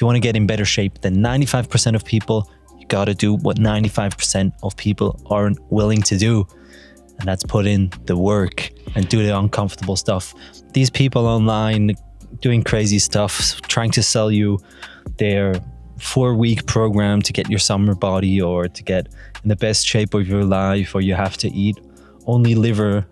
you want to get in better shape than 95% of people, you got to do what 95% of people aren't willing to do. And that's put in the work and do the uncomfortable stuff. These people online doing crazy stuff, trying to sell you their 4-week program to get your summer body or to get in the best shape of your life, or you have to eat only liver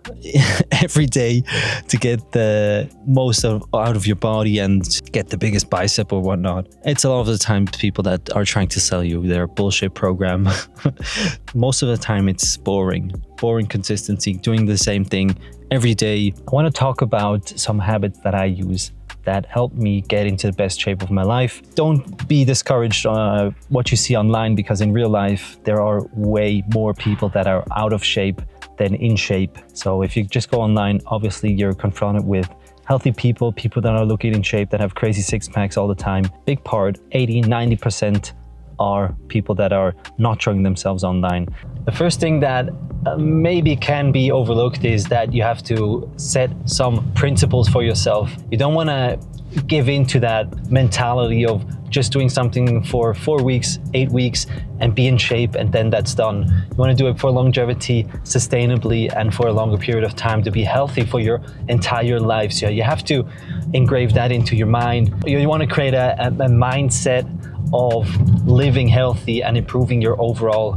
every day to get the most out of your body and get the biggest bicep or whatnot. It's a lot of the time people that are trying to sell you their bullshit program. Most of the time it's boring consistency, doing the same thing every day. I want to talk about some habits that I use that help me get into the best shape of my life. Don't be discouraged on what you see online, because in real life there are way more people that are out of shape than in shape. So if you just go online, obviously you're confronted with healthy people that are looking in shape, that have crazy six packs all the time. Big part, 80-90% are people that are not showing themselves online. The first thing that maybe can be overlooked is that you have to set some principles for yourself. You don't want to give into that mentality of just doing something for 4 weeks, 8 weeks and be in shape and then that's done. You want to do it for longevity, sustainably, and for a longer period of time to be healthy for your entire life. So you have to engrave that into your mind. You want to create a mindset of living healthy and improving your overall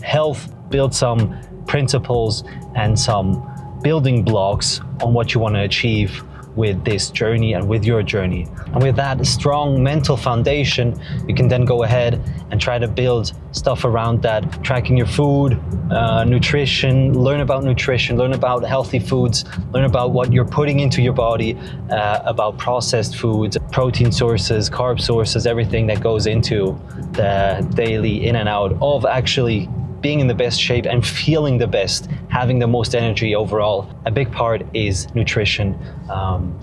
health. Build some principles and some building blocks on what you want to achieve with this journey and with your journey. And with that strong mental foundation, you can then go ahead and try to build stuff around that, tracking your food, nutrition, learn about healthy foods, learn about what you're putting into your body, about processed foods, protein sources, carb sources, everything that goes into the daily in and out of actually being in the best shape and feeling the best, having the most energy overall. A big part is nutrition.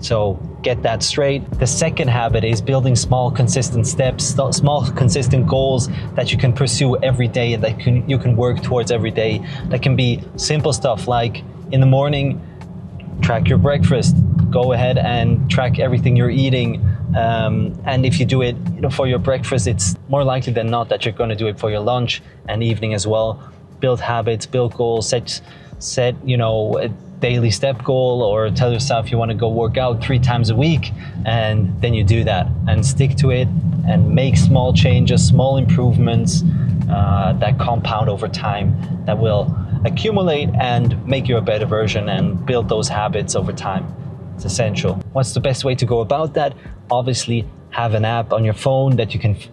So get that straight. The second habit is building small, consistent steps, small, consistent goals that you can pursue every day and that you can work towards every day. That can be simple stuff like in the morning, track your breakfast. Go ahead and track everything you're eating. And if you do it for your breakfast, it's more likely than not that you're going to do it for your lunch and evening as well. Build habits, build goals, set a daily step goal, or tell yourself you want to go work out 3 times a week, and then you do that and stick to it and make small changes, small improvements that compound over time, that will accumulate and make you a better version and build those habits over time. It's essential. What's the best way to go about that? Obviously, have an app on your phone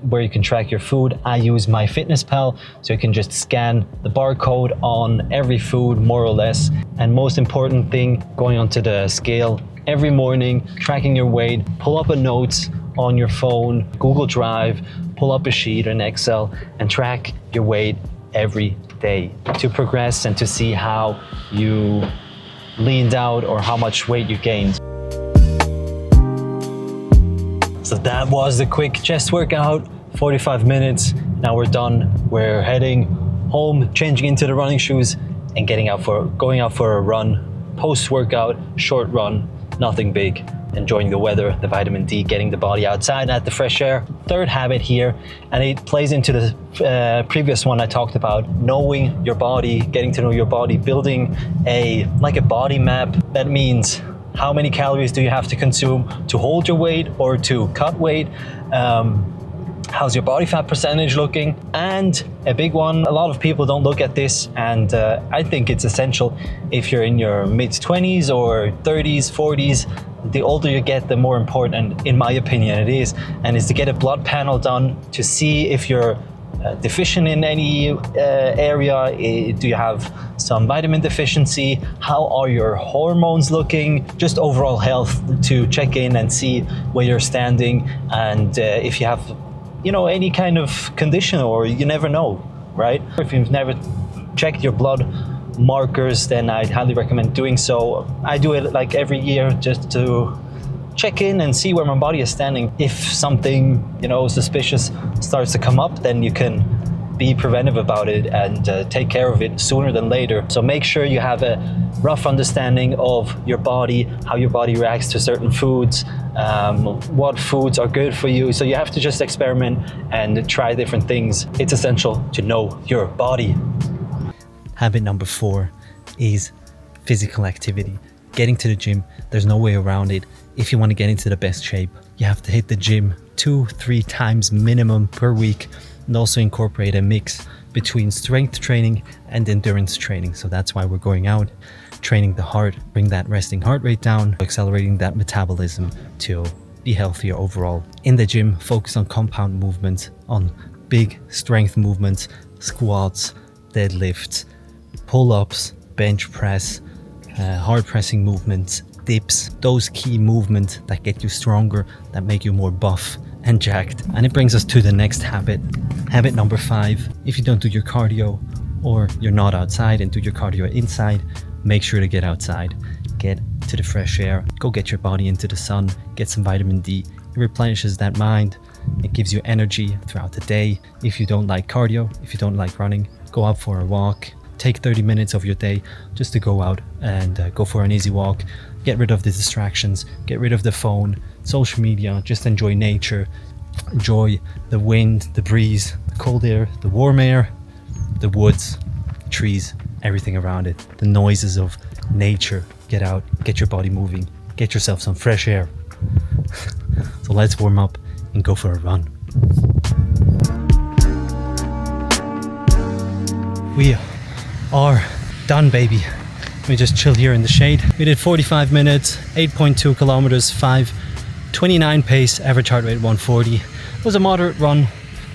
where you can track your food. I use MyFitnessPal, so you can just scan the barcode on every food, more or less. And most important thing, going onto the scale every morning, tracking your weight, pull up a notes on your phone, Google Drive, pull up a sheet or an Excel, and track your weight every day to progress and to see how you leaned out or how much weight you gained. So that was the quick chest workout, 45 minutes. Now we're done. We're heading home, changing into the running shoes and going out for a run. Post-workout, short run, nothing big. Enjoying the weather, the vitamin D, getting the body outside at the fresh air. Third habit here, and it plays into the previous one I talked about, knowing your body, getting to know your body, building a body map. That means how many calories do you have to consume to hold your weight or to cut weight? How's your body fat percentage looking? And a big one, a lot of people don't look at this, and I think it's essential if you're in your mid-20s or 30s, 40s. The older you get, the more important, in my opinion, it is. And is to get a blood panel done to see if you're deficient in any area. Do you have some vitamin deficiency? How are your hormones looking? Just overall health, to check in and see where you're standing. And if you have any kind of condition, or you never know, right? If you've never checked your blood markers, then I'd highly recommend doing so. I do it every year just to check in and see where my body is standing. If something suspicious starts to come up, then you can be preventive about it and take care of it sooner than later. So make sure you have a rough understanding of your body, how your body reacts to certain foods, what foods are good for you. So you have to just experiment and try different things. It's essential to know your body. Habit number 4 is physical activity. Getting to the gym, there's no way around it. If you want to get into the best shape, you have to hit the gym 2-3 times minimum per week, and also incorporate a mix between strength training and endurance training. So that's why we're going out, training the heart, bring that resting heart rate down, accelerating that metabolism to be healthier overall. In the gym, focus on compound movements, on big strength movements, squats, deadlifts, pull-ups, bench press, hard pressing movements, dips, those key movements that get you stronger, that make you more buff and jacked. And it brings us to the next habit. Habit number 5, if you don't do your cardio, or you're not outside and do your cardio inside, make sure to get outside. Get to the fresh air, go get your body into the sun, get some vitamin D. It replenishes that mind, it gives you energy throughout the day. If you don't like cardio, if you don't like running, go out for a walk. Take 30 minutes of your day just to go out and go for an easy walk. Get rid of the distractions, get rid of the phone, social media, just enjoy nature. Enjoy the wind, the breeze, the cold air, the warm air, the woods, trees, everything around it, the noises of nature. Get out, get your body moving, get yourself some fresh air. So let's warm up and go for a run. We are done, baby. We just chilled here in the shade. We did 45 minutes, 8.2 kilometers, 5:29 pace, average heart rate 140. It was a moderate run,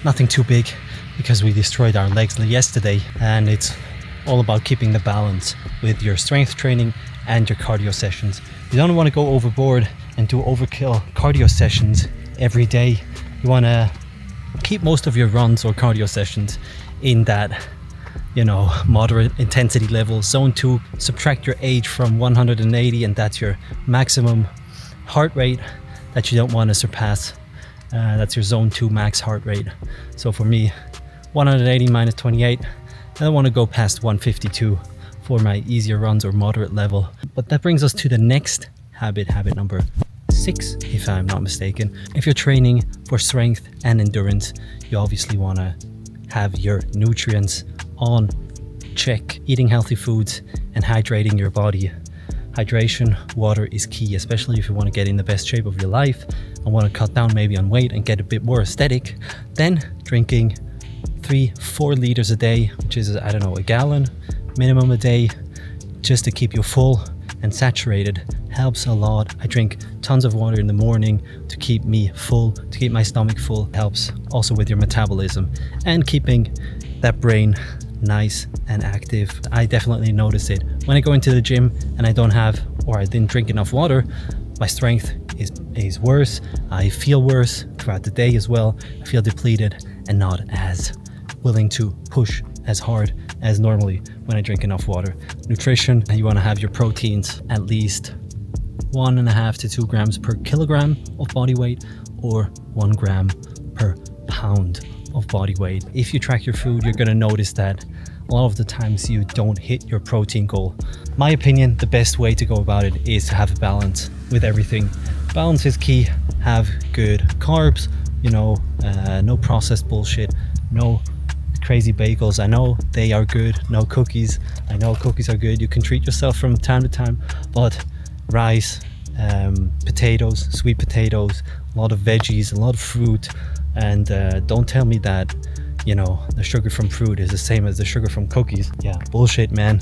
nothing too big, because we destroyed our legs yesterday. And it's all about keeping the balance with your strength training and your cardio sessions. You don't want to go overboard and do overkill cardio sessions every day. You want to keep most of your runs or cardio sessions in that, moderate intensity level. Zone 2, subtract your age from 180, and that's your maximum heart rate that you don't want to surpass. That's your zone 2 max heart rate. So for me, 180 minus 28, I don't want to go past 152 for my easier runs or moderate level. But that brings us to the next habit number 6, if I'm not mistaken. If you're training for strength and endurance, you obviously want to have your nutrients on check, eating healthy foods and hydrating your body. Hydration, water is key, especially if you want to get in the best shape of your life and want to cut down maybe on weight and get a bit more aesthetic. Then drinking 3-4 liters a day, which is, a gallon minimum a day, just to keep you full and saturated, helps a lot. I drink tons of water in the morning to keep me full, to keep my stomach full. Helps also with your metabolism and keeping that brain nice and active. I definitely notice it when I go into the gym and I didn't drink enough water. My strength is worse. I feel worse throughout the day as well. I feel depleted and not as willing to push as hard as normally when I drink enough water. Nutrition, you want to have your proteins at least 1.5 to 2 grams per kilogram of body weight, or 1 gram per pound of body weight. If you track your food, you're going to notice that a lot of the times you don't hit your protein goal. My opinion, the best way to go about it is to have a balance with everything. Balance is key. Have good carbs, no processed bullshit, no crazy bagels. I know they are good. No cookies. I know cookies are good. You can treat yourself from time to time, but rice, potatoes, sweet potatoes, a lot of veggies, a lot of fruit. And don't tell me that, the sugar from fruit is the same as the sugar from cookies. Yeah, bullshit, man.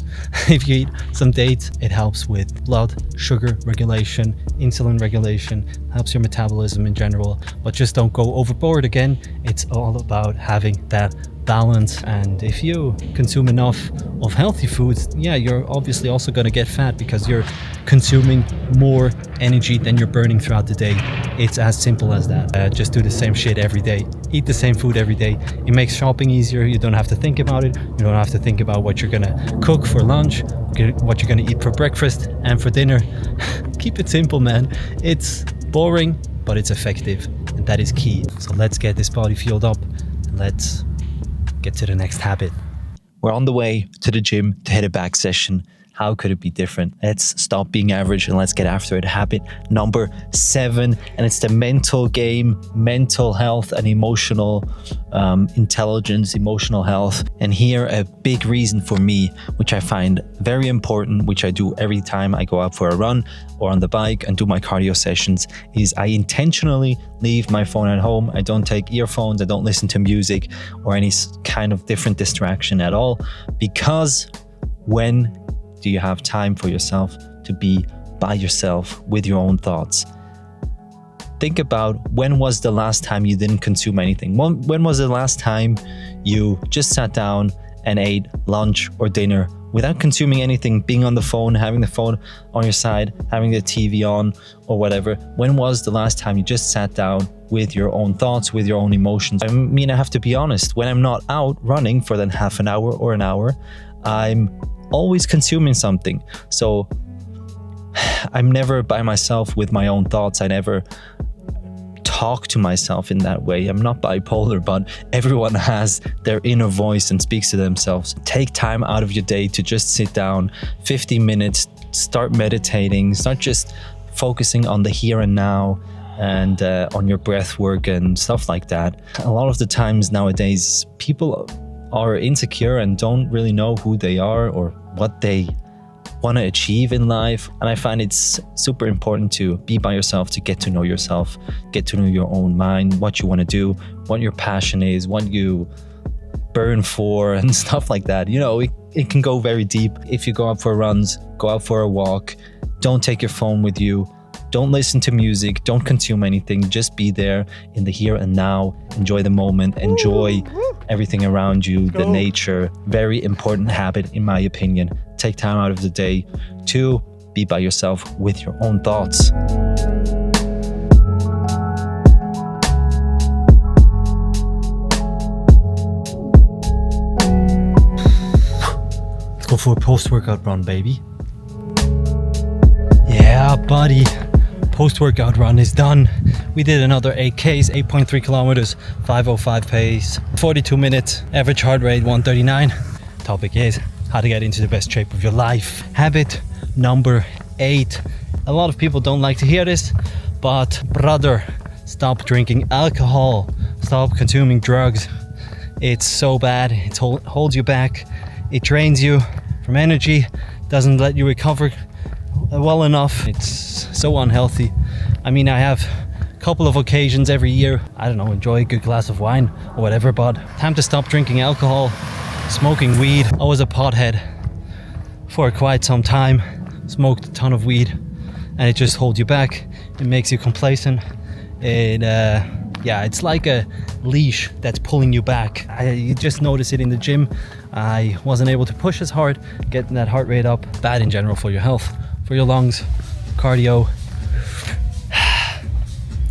If you eat some dates, it helps with blood sugar regulation, insulin regulation, helps your metabolism in general. But just don't go overboard again. It's all about having that balance. And if you consume enough of healthy foods, you're obviously also going to get fat because you're consuming more energy than you're burning throughout the day. It's as simple as that. Just do the same shit every day. Eat the same food every day. It makes shopping easier. You don't have to think about it. You don't have to think about what you're going to cook for lunch, what you're going to eat for breakfast and for dinner. Keep it simple, man. It's boring, but it's effective. And that is key. So let's get this body fueled up and let's get to the next habit. We're on the way to the gym to hit a back session. How could it be different? Let's stop being average and let's get after it. Habit number 7, and it's the mental game, mental health and emotional intelligence, emotional health. And here, a big reason for me, which I find very important, which I do every time I go out for a run or on the bike and do my cardio sessions, is I intentionally leave my phone at home. I don't take earphones, I don't listen to music or any kind of different distraction at all, because when do you have time for yourself to be by yourself with your own thoughts? Think about, when was the last time you didn't consume anything? When was the last time you just sat down and ate lunch or dinner without consuming anything, being on the phone, having the phone on your side, having the TV on or whatever? When was the last time you just sat down with your own thoughts, with your own emotions? I mean, I have to be honest, when I'm not out running for then half an hour or an hour, I'm always consuming something. So I'm never by myself with my own thoughts. I never talk to myself in that way. I'm not bipolar, but everyone has their inner voice and speaks to themselves. Take time out of your day to just sit down, 50 minutes, start meditating, start just focusing on the here and now and on your breath work and stuff like that. A lot of the times nowadays, people are insecure and don't really know who they are or what they want to achieve in life. And I find it's super important to be by yourself, to get to know yourself, get to know your own mind, what you want to do, what your passion is, what you burn for and stuff like that. You know, it can go very deep. If you go out for runs, go out for a walk, don't take your phone with you. Don't listen to music, don't consume anything, just be there in the here and now. Enjoy the moment, enjoy everything around you, the nature. Very important habit, in my opinion. Take time out of the day to be by yourself with your own thoughts. Let's go for a post-workout run, baby. Yeah, buddy. Post-workout run is done. We did another 8Ks, 8.3 kilometers, 5:05 pace, 42 minutes, average heart rate 139. Topic is how to get into the best shape of your life. Habit number 8. A lot of people don't like to hear this, but brother, stop drinking alcohol, stop consuming drugs. It's so bad, it holds you back, it drains you from energy, doesn't let you recover well enough. It's so unhealthy. I mean, I have a couple of occasions every year, I don't know, enjoy a good glass of wine or whatever, but time to stop drinking alcohol, smoking weed. I was a pothead for quite some time, smoked a ton of weed, and it just holds you back. It makes you complacent. It's like a leash that's pulling you back. You just notice it in the gym. I wasn't able to push as hard, getting that heart rate up. Bad in general for your health, for your lungs, cardio.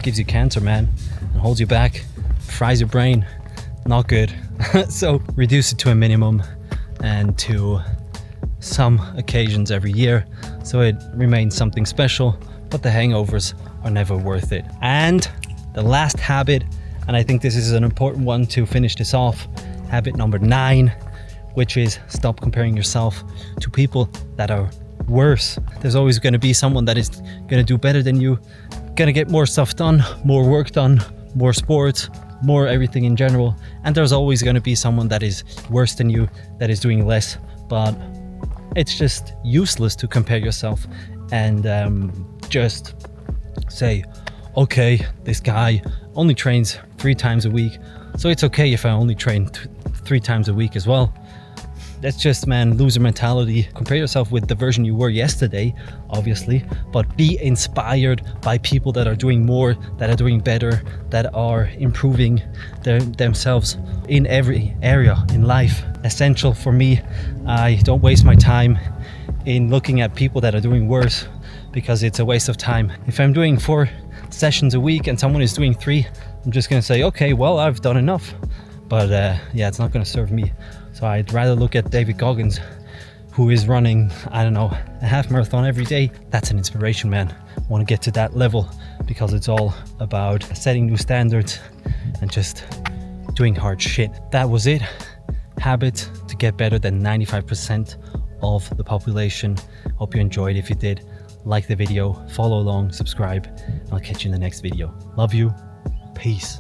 Gives you cancer, man, and holds you back, fries your brain. Not good. So reduce it to a minimum and to some occasions every year, so it remains something special, but the hangovers are never worth it. And the last habit, and I think this is an important one to finish this off, habit number 9, which is stop comparing yourself to people that are worse. There's always going to be someone that is going to do better than you, going to get more stuff done, more work done, more sports, more everything in general. And there's always going to be someone that is worse than you, that is doing less. But it's just useless to compare yourself and just say, okay, this guy only trains 3 times a week, so it's okay if I only train 3 times a week as well. That's just, man, loser mentality. Compare yourself with the version you were yesterday, obviously, but be inspired by people that are doing more, that are doing better, that are improving themselves in every area in life. Essential for me. I don't waste my time in looking at people that are doing worse, because it's a waste of time. If I'm doing 4 sessions a week and someone is doing 3, I'm just gonna say, okay, well, I've done enough. But it's not gonna serve me. So I'd rather look at David Goggins, who is running, I don't know, a half marathon every day. That's an inspiration, man. I want to get to that level, because it's all about setting new standards and just doing hard shit. That was it. Habits to get better than 95% of the population. Hope you enjoyed. If you did, like the video, follow along, subscribe, and I'll catch you in the next video. Love you. Peace.